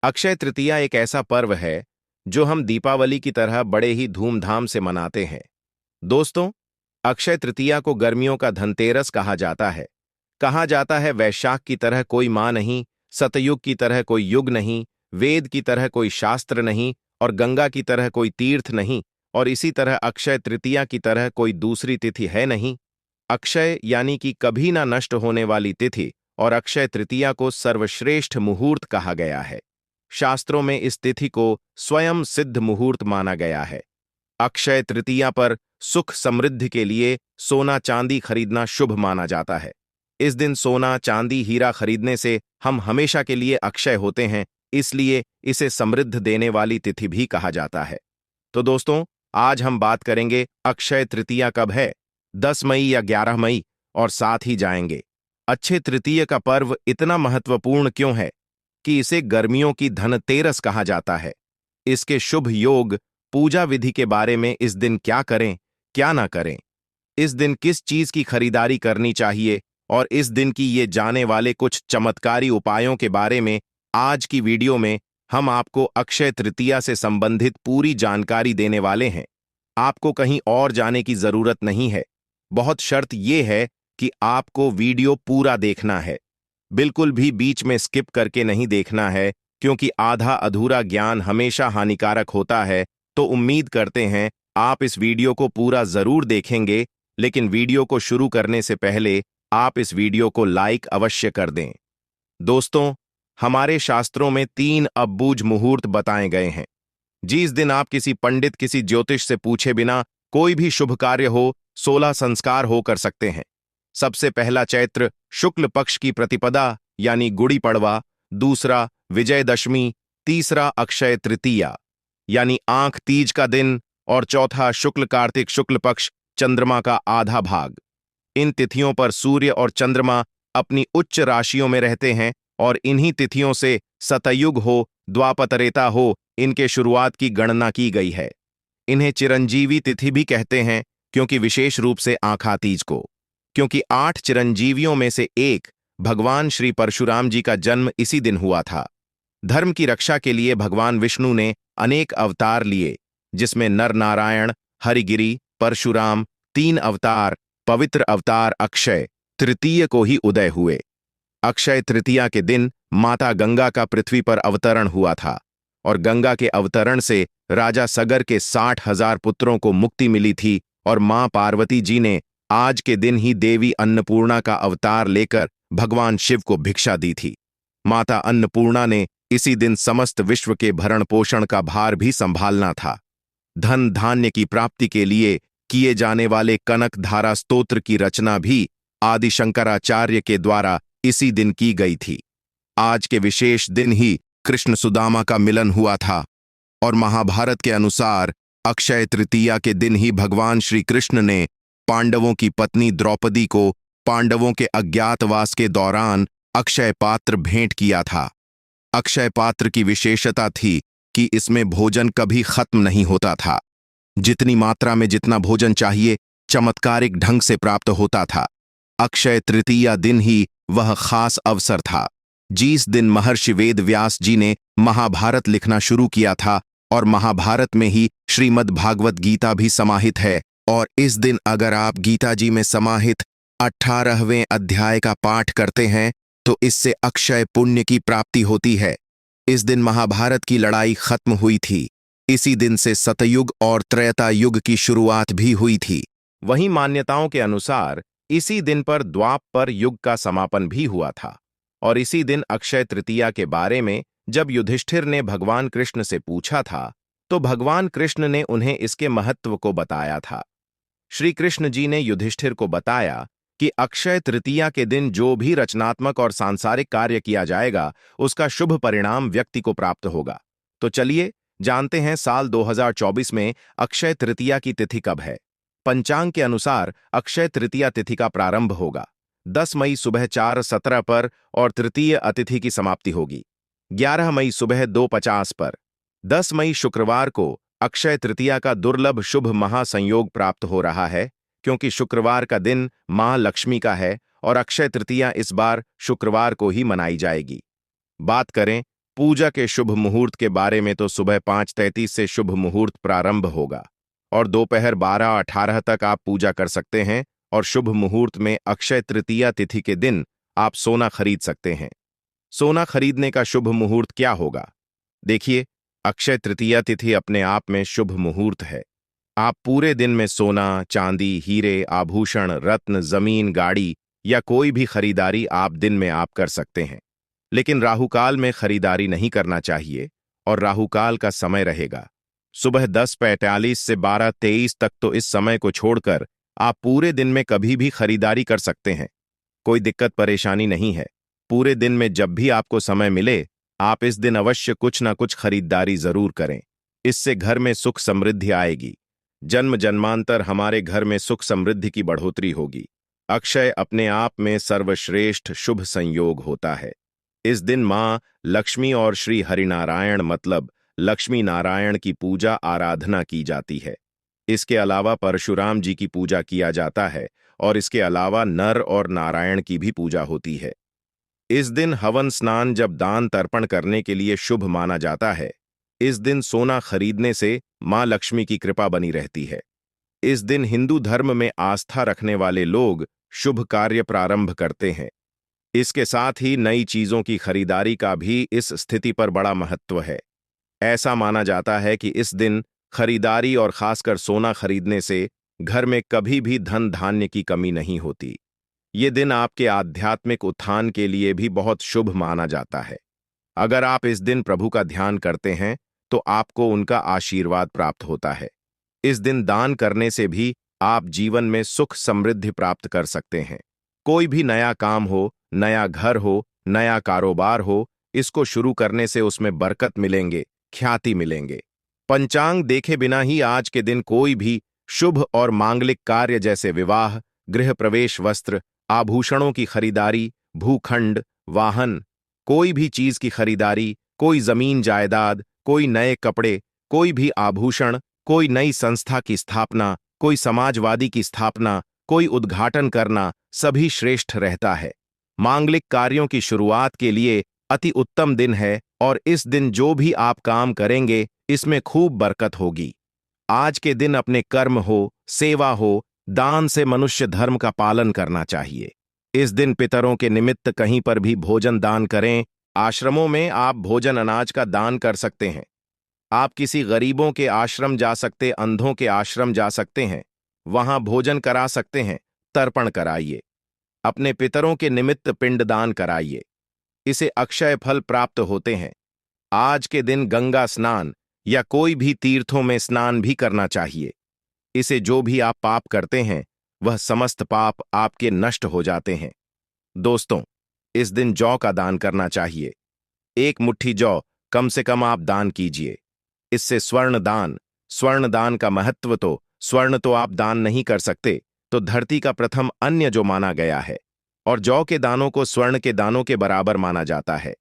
अक्षय तृतीया एक ऐसा पर्व है जो हम दीपावली की तरह बड़े ही धूमधाम से मनाते हैं। दोस्तों, अक्षय तृतीया को गर्मियों का धनतेरस कहा जाता है। कहा जाता है वैशाख की तरह कोई मां नहीं, सतयुग की तरह कोई युग नहीं, वेद की तरह कोई शास्त्र नहीं और गंगा की तरह कोई तीर्थ नहीं, और इसी तरह अक्षय तृतीया की तरह कोई दूसरी तिथि है नहीं। अक्षय यानी कि कभी ना नष्ट होने वाली तिथि, और अक्षय तृतीया को सर्वश्रेष्ठ मुहूर्त कहा गया है। शास्त्रों में इस तिथि को स्वयं सिद्ध मुहूर्त माना गया है। अक्षय तृतीया पर सुख समृद्धि के लिए सोना चांदी खरीदना शुभ माना जाता है। इस दिन सोना चांदी हीरा खरीदने से हम हमेशा के लिए अक्षय होते हैं, इसलिए इसे समृद्ध देने वाली तिथि भी कहा जाता है। तो दोस्तों, आज हम बात करेंगे अक्षय तृतीया कब है, 10 मई या 11 मई, और साथ ही जाएंगे अक्षय तृतीया का पर्व इतना महत्वपूर्ण क्यों है कि इसे गर्मियों की धनतेरस कहा जाता है। इसके शुभ योग, पूजा विधि के बारे में, इस दिन क्या करें क्या ना करें, इस दिन किस चीज की खरीदारी करनी चाहिए, और इस दिन की ये जाने वाले कुछ चमत्कारी उपायों के बारे में आज की वीडियो में हम आपको अक्षय तृतीया से संबंधित पूरी जानकारी देने वाले हैं। आपको कहीं और जाने की जरूरत नहीं है। बहुत शर्त यह है कि आपको वीडियो पूरा देखना है, बिल्कुल भी बीच में स्किप करके नहीं देखना है, क्योंकि आधा अधूरा ज्ञान हमेशा हानिकारक होता है। तो उम्मीद करते हैं आप इस वीडियो को पूरा जरूर देखेंगे, लेकिन वीडियो को शुरू करने से पहले आप इस वीडियो को लाइक अवश्य कर दें। दोस्तों, हमारे शास्त्रों में 3 अब्बूझ मुहूर्त बताए गए हैं, जिस दिन आप किसी पंडित, किसी ज्योतिष से पूछे बिना कोई भी शुभ कार्य हो, 16 संस्कार हो कर सकते हैं। सबसे पहला चैत्र शुक्ल पक्ष की प्रतिपदा यानी गुड़ी पड़वा, दूसरा विजयदशमी, तीसरा अक्षय तृतीया यानी आंख तीज का दिन, और चौथा शुक्ल कार्तिक शुक्ल पक्ष चंद्रमा का आधा भाग। इन तिथियों पर सूर्य और चंद्रमा अपनी उच्च राशियों में रहते हैं, और इन्हीं तिथियों से सतयुग हो, द्वापरत्रेता हो, इनके शुरुआत की गणना की गई है। इन्हें चिरंजीवी तिथि भी कहते हैं, क्योंकि विशेष रूप से आंखा तीज को, क्योंकि 8 चिरंजीवियों में से एक भगवान श्री परशुराम जी का जन्म इसी दिन हुआ था। धर्म की रक्षा के लिए भगवान विष्णु ने अनेक अवतार लिए, जिसमें नर नारायण, हरिगिरि, परशुराम, 3 अवतार, पवित्र अवतार अक्षय तृतीय को ही उदय हुए। अक्षय तृतीया के दिन माता गंगा का पृथ्वी पर अवतरण हुआ था, और गंगा के अवतरण से राजा सगर के 60,000 पुत्रों को मुक्ति मिली थी, और मां पार्वती जी ने आज के दिन ही देवी अन्नपूर्णा का अवतार लेकर भगवान शिव को भिक्षा दी थी। माता अन्नपूर्णा ने इसी दिन समस्त विश्व के भरण पोषण का भार भी संभालना था। धन धान्य की प्राप्ति के लिए किए जाने वाले कनक धारा स्तोत्र की रचना भी आदि शंकराचार्य के द्वारा इसी दिन की गई थी। आज के विशेष दिन ही कृष्ण सुदामा का मिलन हुआ था, और महाभारत के अनुसार अक्षय तृतीया के दिन ही भगवान श्री कृष्ण ने पांडवों की पत्नी द्रौपदी को पांडवों के अज्ञातवास के दौरान अक्षय पात्र भेंट किया था। अक्षय पात्र की विशेषता थी कि इसमें भोजन कभी खत्म नहीं होता था। जितनी मात्रा में जितना भोजन चाहिए, चमत्कारिक ढंग से प्राप्त होता था। अक्षय तृतीया दिन ही वह खास अवसर था जिस दिन महर्षि वेद व्यास जी ने महाभारत लिखना शुरू किया था, और महाभारत में ही श्रीमद् भागवत गीता भी समाहित है। और इस दिन अगर आप गीता जी में समाहित 18वें अध्याय का पाठ करते हैं तो इससे अक्षय पुण्य की प्राप्ति होती है। इस दिन महाभारत की लड़ाई खत्म हुई थी। इसी दिन से सतयुग और त्रेता युग की शुरुआत भी हुई थी। वहीं मान्यताओं के अनुसार इसी दिन पर द्वापर युग का समापन भी हुआ था। और इसी दिन अक्षय तृतीया के बारे में जब युधिष्ठिर ने भगवान कृष्ण से पूछा था, तो भगवान कृष्ण ने उन्हें इसके महत्व को बताया था। श्री कृष्ण जी ने युधिष्ठिर को बताया कि अक्षय तृतीया के दिन जो भी रचनात्मक और सांसारिक कार्य किया जाएगा, उसका शुभ परिणाम व्यक्ति को प्राप्त होगा। तो चलिए जानते हैं साल 2024 में अक्षय तृतीया की तिथि कब है। पंचांग के अनुसार अक्षय तृतीया तिथि का प्रारंभ होगा 10 मई सुबह 4:17 पर, और तृतीय अतिथि की समाप्ति होगी 11 मई सुबह 2:50 पर। 10 मई शुक्रवार को अक्षय तृतीया का दुर्लभ शुभ महासंयोग प्राप्त हो रहा है, क्योंकि शुक्रवार का दिन मां लक्ष्मी का है, और अक्षय तृतीया इस बार शुक्रवार को ही मनाई जाएगी। बात करें पूजा के शुभ मुहूर्त के बारे में तो सुबह 5:33 से शुभ मुहूर्त प्रारंभ होगा और दोपहर 12:18 तक आप पूजा कर सकते हैं। और शुभ मुहूर्त में अक्षय तृतीया तिथि के दिन आप सोना खरीद सकते हैं। सोना खरीदने का शुभ मुहूर्त क्या होगा? देखिए, अक्षय तृतीया तिथि अपने आप में शुभ मुहूर्त है। आप पूरे दिन में सोना, चांदी, हीरे, आभूषण, रत्न, जमीन, गाड़ी या कोई भी खरीदारी आप दिन में आप कर सकते हैं। लेकिन राहुकाल में खरीदारी नहीं करना चाहिए और राहुकाल का समय रहेगा सुबह 10:45 से 12:23 तक। तो इस समय को छोड़कर आप पूरे दिन में कभी भी खरीदारी कर सकते हैं। कोई दिक्कत परेशानी नहीं है। पूरे दिन में जब भी आपको समय मिले, आप इस दिन अवश्य कुछ ना कुछ खरीदारी जरूर करें। इससे घर में सुख समृद्धि आएगी। जन्म जन्मांतर हमारे घर में सुख समृद्धि की बढ़ोतरी होगी। अक्षय अपने आप में सर्वश्रेष्ठ शुभ संयोग होता है। इस दिन मां लक्ष्मी और श्री हरिनारायण मतलब लक्ष्मी नारायण की पूजा आराधना की जाती है। इसके अलावा परशुराम जी की पूजा किया जाता है और इसके अलावा नर और नारायण की भी पूजा होती है। इस दिन हवन स्नान जब दान तर्पण करने के लिए शुभ माना जाता है। इस दिन सोना खरीदने से मां लक्ष्मी की कृपा बनी रहती है। इस दिन हिंदू धर्म में आस्था रखने वाले लोग शुभ कार्य प्रारंभ करते हैं। इसके साथ ही नई चीजों की खरीदारी का भी इस स्थिति पर बड़ा महत्व है। ऐसा माना जाता है कि इस दिन खरीदारी और खासकर सोना खरीदने से घर में कभी भी धन धान्य की कमी नहीं होती। ये दिन आपके आध्यात्मिक उत्थान के लिए भी बहुत शुभ माना जाता है। अगर आप इस दिन प्रभु का ध्यान करते हैं तो आपको उनका आशीर्वाद प्राप्त होता है। इस दिन दान करने से भी आप जीवन में सुख समृद्धि प्राप्त कर सकते हैं। कोई भी नया काम हो, नया घर हो, नया कारोबार हो, इसको शुरू करने से उसमें बरकत मिलेंगे, ख्याति मिलेंगे। पंचांग देखे बिना ही आज के दिन कोई भी शुभ और मांगलिक कार्य जैसे विवाह, गृह प्रवेश, वस्त्र, आभूषणों की खरीदारी, भूखंड, वाहन, कोई भी चीज की खरीदारी, कोई जमीन जायदाद, कोई नए कपड़े, कोई भी आभूषण, कोई नई संस्था की स्थापना, कोई समाजवादी की स्थापना, कोई उद्घाटन करना सभी श्रेष्ठ रहता है। मांगलिक कार्यों की शुरुआत के लिए अति उत्तम दिन है और इस दिन जो भी आप काम करेंगे इसमें खूब बरकत होगी। आज के दिन अपने कर्म हो, सेवा हो, दान से मनुष्य धर्म का पालन करना चाहिए। इस दिन पितरों के निमित्त कहीं पर भी भोजन दान करें। आश्रमों में आप भोजन अनाज का दान कर सकते हैं। आप किसी गरीबों के आश्रम जा सकते, अंधों के आश्रम जा सकते हैं, वहां भोजन करा सकते हैं, तर्पण कराइए। अपने पितरों के निमित्त पिंडदान कराइए। इसे अक्षय फल प्राप्त होते हैं। आज के दिन गंगा स्नान या कोई भी तीर्थों में स्नान भी करना चाहिए। इसे जो भी आप पाप करते हैं वह समस्त पाप आपके नष्ट हो जाते हैं। दोस्तों, इस दिन जौ का दान करना चाहिए। 1 मुट्ठी जौ कम से कम आप दान कीजिए। इससे स्वर्ण दान का महत्व तो स्वर्ण तो आप दान नहीं कर सकते, तो धरती का प्रथम अन्य जो माना गया है और जौ के दानों को स्वर्ण के दानों के बराबर माना जाता है।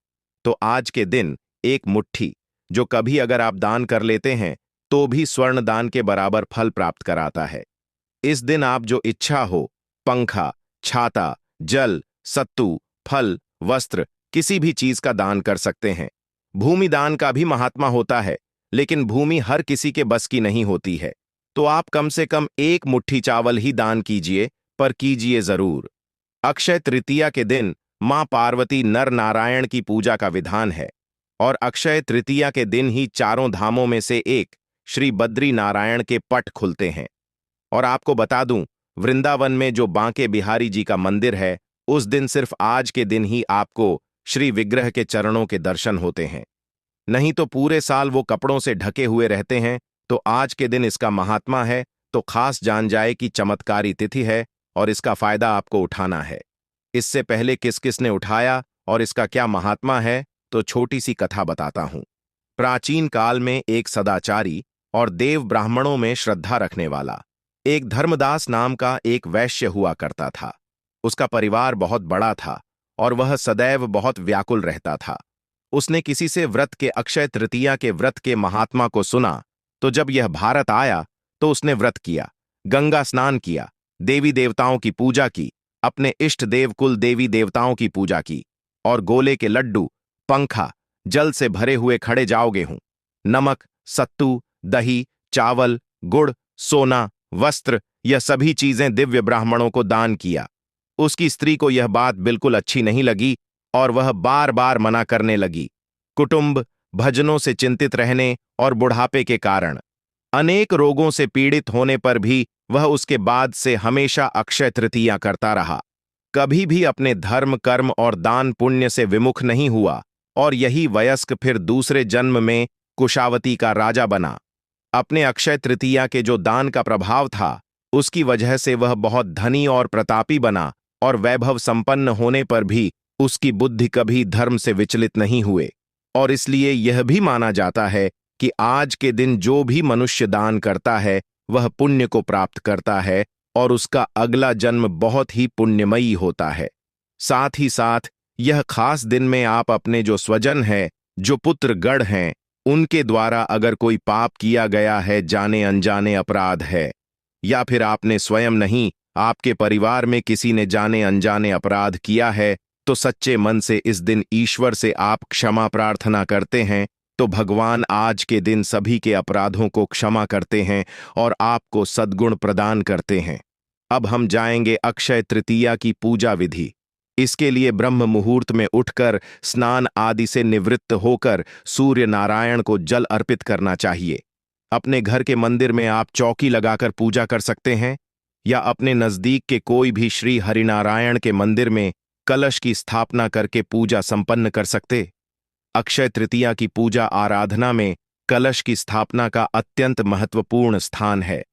तो आज के दिन 1 मुट्ठी जो कभी अगर आप दान कर लेते हैं तो भी स्वर्ण दान के बराबर फल प्राप्त कराता है। इस दिन आप जो इच्छा हो, पंखा, छाता, जल, सत्तू, फल, वस्त्र, किसी भी चीज का दान कर सकते हैं। भूमि दान का भी महात्मा होता है, लेकिन भूमि हर किसी के बस की नहीं होती है। तो आप कम से कम 1 मुट्ठी चावल ही दान कीजिए, पर कीजिए जरूर। अक्षय तृतीया के दिन मां पार्वती नर नारायण की पूजा का विधान है और अक्षय तृतीया के दिन ही चारों धामों में से एक श्री बद्री नारायण के पट खुलते हैं। और आपको बता दूं, वृंदावन में जो बांके बिहारी जी का मंदिर है, उस दिन सिर्फ आज के दिन ही आपको श्री विग्रह के चरणों के दर्शन होते हैं। नहीं तो पूरे साल वो कपड़ों से ढके हुए रहते हैं। तो आज के दिन इसका महात्मा है, तो खास जान जाए कि चमत्कारी तिथि है और इसका फायदा आपको उठाना है। इससे पहले किस किस ने उठाया और इसका क्या महात्मा है, तो छोटी सी कथा बताता हूं। प्राचीन काल में एक सदाचारी और देव ब्राह्मणों में श्रद्धा रखने वाला एक धर्मदास नाम का एक वैश्य हुआ करता था। उसका परिवार बहुत बड़ा था और वह सदैव बहुत व्याकुल रहता था। उसने किसी से व्रत के अक्षय तृतीया के व्रत के महात्मा को सुना, तो जब यह भारत आया तो उसने व्रत किया, गंगा स्नान किया, देवी देवताओं की पूजा की, अपने इष्ट देव कुल देवी देवताओं की पूजा की और गोले के लड्डू, पंखा, जल से भरे हुए खड़े जाओगे हूं। नमक, सत्तू, दही, चावल, गुड़, सोना, वस्त्र, यह सभी चीजें दिव्य ब्राह्मणों को दान किया। उसकी स्त्री को यह बात बिल्कुल अच्छी नहीं लगी और वह बार बार मना करने लगी। कुटुंब, भजनों से चिंतित रहने और बुढ़ापे के कारण अनेक रोगों से पीड़ित होने पर भी वह उसके बाद से हमेशा अक्षय तृतीया करता रहा। कभी भी अपने धर्म, कर्म और दान पुण्य से विमुख नहीं हुआ और यही वयस्क फिर दूसरे जन्म में कुशावती का राजा बना। अपने अक्षय तृतीया के जो दान का प्रभाव था, उसकी वजह से वह बहुत धनी और प्रतापी बना और वैभव संपन्न होने पर भी उसकी बुद्धि कभी धर्म से विचलित नहीं हुए। और इसलिए यह भी माना जाता है कि आज के दिन जो भी मनुष्य दान करता है वह पुण्य को प्राप्त करता है और उसका अगला जन्म बहुत ही पुण्यमयी होता है। साथ ही साथ यह खास दिन में आप अपने जो स्वजन है, जो पुत्र गढ़ हैं, उनके द्वारा अगर कोई पाप किया गया है, जाने अनजाने अपराध है, या फिर आपने स्वयं नहीं, आपके परिवार में किसी ने जाने अनजाने अपराध किया है, तो सच्चे मन से इस दिन ईश्वर से आप क्षमा प्रार्थना करते हैं, तो भगवान आज के दिन सभी के अपराधों को क्षमा करते हैं और आपको सद्गुण प्रदान करते हैं। अब हम जाएंगे अक्षय तृतीया की पूजा विधि। इसके लिए ब्रह्म मुहूर्त में उठकर स्नान आदि से निवृत्त होकर सूर्य नारायण को जल अर्पित करना चाहिए। अपने घर के मंदिर में आप चौकी लगाकर पूजा कर सकते हैं या अपने नजदीक के कोई भी श्री हरिनारायण के मंदिर में कलश की स्थापना करके पूजा संपन्न कर सकते। अक्षय तृतीया की पूजा आराधना में कलश की स्थापना का अत्यंत महत्वपूर्ण स्थान है।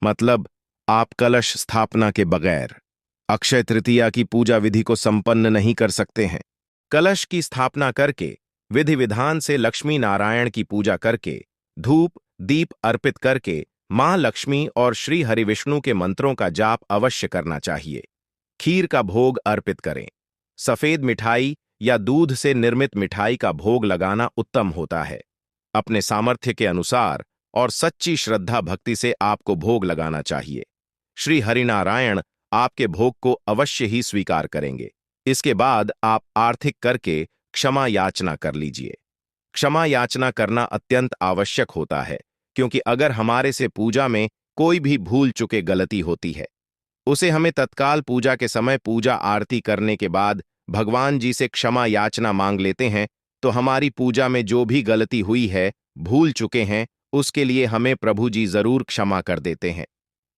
मतलब आप कलश स्थापना के बगैर अक्षय तृतीया की पूजा विधि को संपन्न नहीं कर सकते हैं। कलश की स्थापना करके विधि विधान से लक्ष्मी नारायण की पूजा करके धूप दीप अर्पित करके मां लक्ष्मी और श्री हरिविष्णु के मंत्रों का जाप अवश्य करना चाहिए। खीर का भोग अर्पित करें। सफेद मिठाई या दूध से निर्मित मिठाई का भोग लगाना उत्तम होता है। अपने सामर्थ्य के अनुसार और सच्ची श्रद्धा भक्ति से आपको भोग लगाना चाहिए। श्री हरिनारायण आपके भोग को अवश्य ही स्वीकार करेंगे। इसके बाद आप आर्थिक करके क्षमा याचना कर लीजिए। क्षमा याचना करना अत्यंत आवश्यक होता है, क्योंकि अगर हमारे से पूजा में कोई भी भूल चुके गलती होती है, उसे हमें तत्काल पूजा के समय पूजा आरती करने के बाद भगवान जी से क्षमा याचना मांग लेते हैं, तो हमारी पूजा में जो भी गलती हुई है, भूल चुके हैं, उसके लिए हमें प्रभु जी जरूर क्षमा कर देते हैं।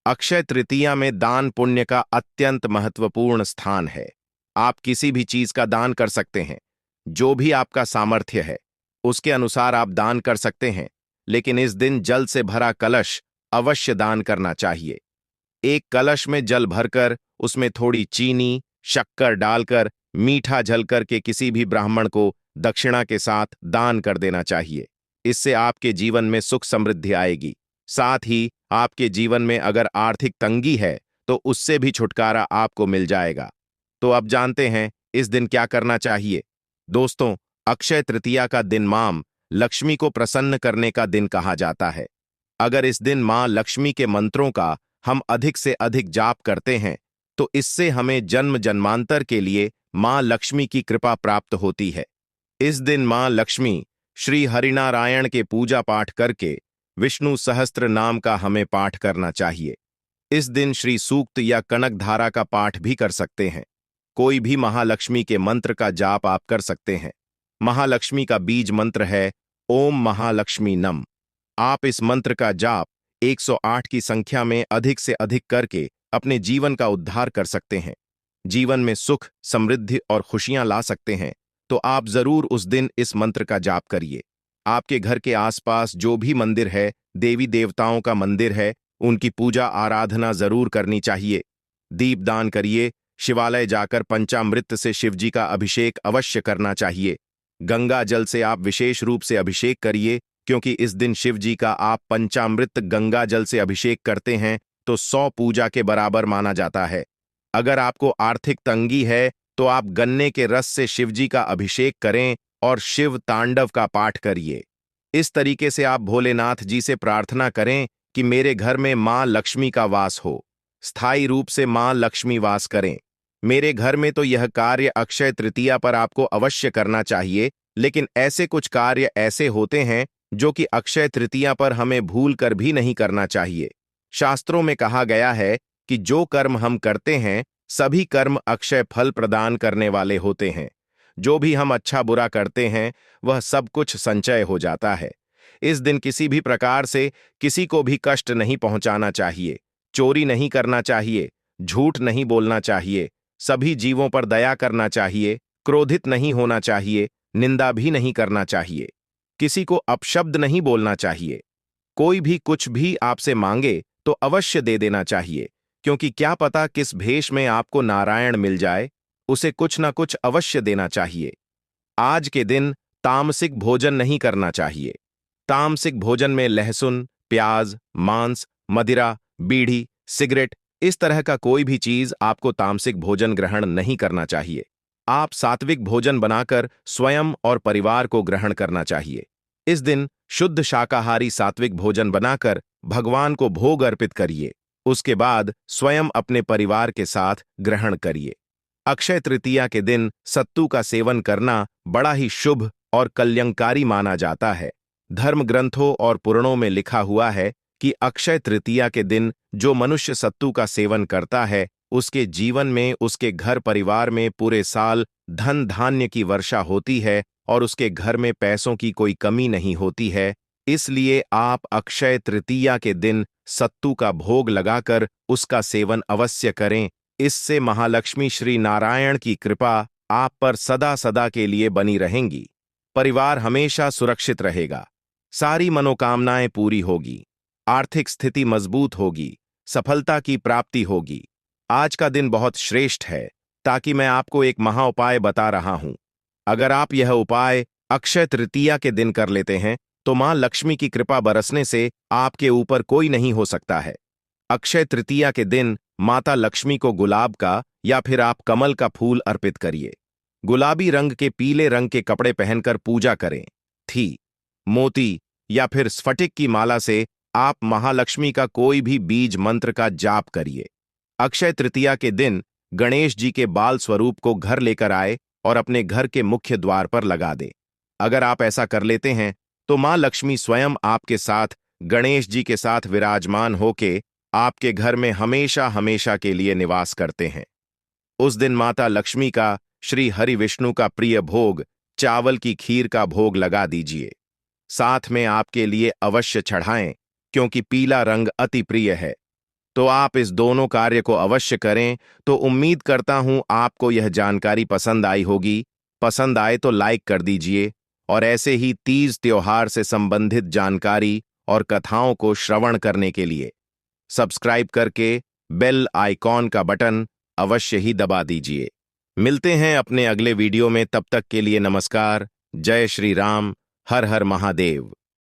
अक्षय तृतीया में दान पुण्य का अत्यंत महत्वपूर्ण स्थान है। आप किसी भी चीज का दान कर सकते हैं, जो भी आपका सामर्थ्य है उसके अनुसार आप दान कर सकते हैं, लेकिन इस दिन जल से भरा कलश अवश्य दान करना चाहिए। एक कलश में जल भरकर उसमें थोड़ी चीनी शक्कर डालकर मीठा झल करके किसी भी ब्राह्मण को दक्षिणा के साथ दान कर देना चाहिए। इससे आपके जीवन में सुख समृद्धि आएगी। साथ ही आपके जीवन में अगर आर्थिक तंगी है तो उससे भी छुटकारा आपको मिल जाएगा। तो अब जानते हैं इस दिन क्या करना चाहिए। दोस्तों, अक्षय तृतीया का दिन मां लक्ष्मी को प्रसन्न करने का दिन कहा जाता है। अगर इस दिन मां लक्ष्मी के मंत्रों का हम अधिक से अधिक जाप करते हैं तो इससे हमें जन्म जन्मांतर के लिए मां लक्ष्मी की कृपा प्राप्त होती है। इस दिन मां लक्ष्मी श्री हरिनारायण के पूजा पाठ करके विष्णु सहस्त्र नाम का हमें पाठ करना चाहिए। इस दिन श्री सूक्त या कनक धारा का पाठ भी कर सकते हैं। कोई भी महालक्ष्मी के मंत्र का जाप आप कर सकते हैं। महालक्ष्मी का बीज मंत्र है ओम महालक्ष्मी नम। आप इस मंत्र का जाप 108 की संख्या में अधिक से अधिक करके अपने जीवन का उद्धार कर सकते हैं, जीवन में सुख समृद्धि और खुशियां ला सकते हैं। तो आप जरूर उस दिन इस मंत्र का जाप करिए। आपके घर के आसपास जो भी मंदिर है, देवी देवताओं का मंदिर है, उनकी पूजा आराधना जरूर करनी चाहिए। दीप दान करिए। शिवालय जाकर पंचामृत से शिवजी का अभिषेक अवश्य करना चाहिए। गंगा जल से आप विशेष रूप से अभिषेक करिए, क्योंकि इस दिन शिवजी का आप पंचामृत गंगा जल से अभिषेक करते हैं तो 100 पूजा के बराबर माना जाता है। अगर आपको आर्थिक तंगी है तो आप गन्ने के रस से शिवजी का अभिषेक करें और शिव तांडव का पाठ करिए। इस तरीके से आप भोलेनाथ जी से प्रार्थना करें कि मेरे घर में मां लक्ष्मी का वास हो, स्थायी रूप से मां लक्ष्मी वास करें। मेरे घर में तो यह कार्य अक्षय तृतीया पर आपको अवश्य करना चाहिए, लेकिन ऐसे कुछ कार्य ऐसे होते हैं जो कि अक्षय तृतीया पर हमें भूल कर भी नहीं करना चाहिए। शास्त्रों में कहा गया है कि जो कर्म हम करते हैं सभी कर्म अक्षय फल प्रदान करने वाले होते हैं। जो भी हम अच्छा बुरा करते हैं वह सब कुछ संचय हो जाता है। इस दिन किसी भी प्रकार से किसी को भी कष्ट नहीं पहुंचाना चाहिए, चोरी नहीं करना चाहिए, झूठ नहीं बोलना चाहिए, सभी जीवों पर दया करना चाहिए, क्रोधित नहीं होना चाहिए, निंदा भी नहीं करना चाहिए, किसी को अपशब्द नहीं बोलना चाहिए। कोई भी कुछ भी आपसे मांगे तो अवश्य दे देना चाहिए, क्योंकि क्या पता किस भेष में आपको नारायण मिल जाए, उसे कुछ ना कुछ अवश्य देना चाहिए। आज के दिन तामसिक भोजन नहीं करना चाहिए। तामसिक भोजन में लहसुन, प्याज, मांस, मदिरा, बीड़ी, सिगरेट इस तरह का कोई भी चीज आपको तामसिक भोजन ग्रहण नहीं करना चाहिए। आप सात्विक भोजन बनाकर स्वयं और परिवार को ग्रहण करना चाहिए। इस दिन शुद्ध शाकाहारी सात्विक भोजन बनाकर भगवान को भोग अर्पित करिए। उसके बाद स्वयं अपने परिवार के साथ ग्रहण करिए। अक्षय तृतीया के दिन सत्तू का सेवन करना बड़ा ही शुभ और कल्याणकारी माना जाता है। धर्म ग्रंथों और पुराणों में लिखा हुआ है कि अक्षय तृतीया के दिन जो मनुष्य सत्तू का सेवन करता है उसके जीवन में, उसके घर परिवार में पूरे साल धन धान्य की वर्षा होती है और उसके घर में पैसों की कोई कमी नहीं होती है। इसलिए आप अक्षय तृतीया के दिन सत्तू का भोग लगाकर उसका सेवन अवश्य करें। इससे महालक्ष्मी श्री नारायण की कृपा आप पर सदा सदा के लिए बनी रहेंगी। परिवार हमेशा सुरक्षित रहेगा, सारी मनोकामनाएं पूरी होगी, आर्थिक स्थिति मजबूत होगी, सफलता की प्राप्ति होगी। आज का दिन बहुत श्रेष्ठ है, ताकि मैं आपको एक महा उपाय बता रहा हूं। अगर आप यह उपाय अक्षय तृतीया के दिन कर लेते हैं तो मां लक्ष्मी की कृपा बरसने से आपके ऊपर कोई नहीं हो सकता है। अक्षय तृतीया के दिन माता लक्ष्मी को गुलाब का या फिर आप कमल का फूल अर्पित करिए। गुलाबी रंग के पीले रंग के कपड़े पहनकर पूजा करें। थी, मोती या फिर स्फटिक की माला से आप महालक्ष्मी का कोई भी बीज मंत्र का जाप करिए। अक्षय तृतीया के दिन गणेश जी के बाल स्वरूप को घर लेकर आए और अपने घर के मुख्य द्वार पर लगा दे। अगर आप ऐसा कर लेते हैं तो मां लक्ष्मी स्वयं आपके साथ गणेश जी के साथ विराजमान होके आपके घर में हमेशा हमेशा के लिए निवास करते हैं। उस दिन माता लक्ष्मी का श्री हरि विष्णु का प्रिय भोग चावल की खीर का भोग लगा दीजिए। साथ में आपके लिए अवश्य चढ़ाएं, क्योंकि पीला रंग अति प्रिय है। तो आप इस दोनों कार्य को अवश्य करें। तो उम्मीद करता हूं आपको यह जानकारी पसंद आई होगी। पसंद आए तो लाइक कर दीजिए और ऐसे ही तीज त्योहार से संबंधित जानकारी और कथाओं को श्रवण करने के लिए सब्सक्राइब करके बेल आइकॉन का बटन अवश्य ही दबा दीजिए। मिलते हैं अपने अगले वीडियो में, तब तक के लिए नमस्कार। जय श्री राम। हर हर महादेव।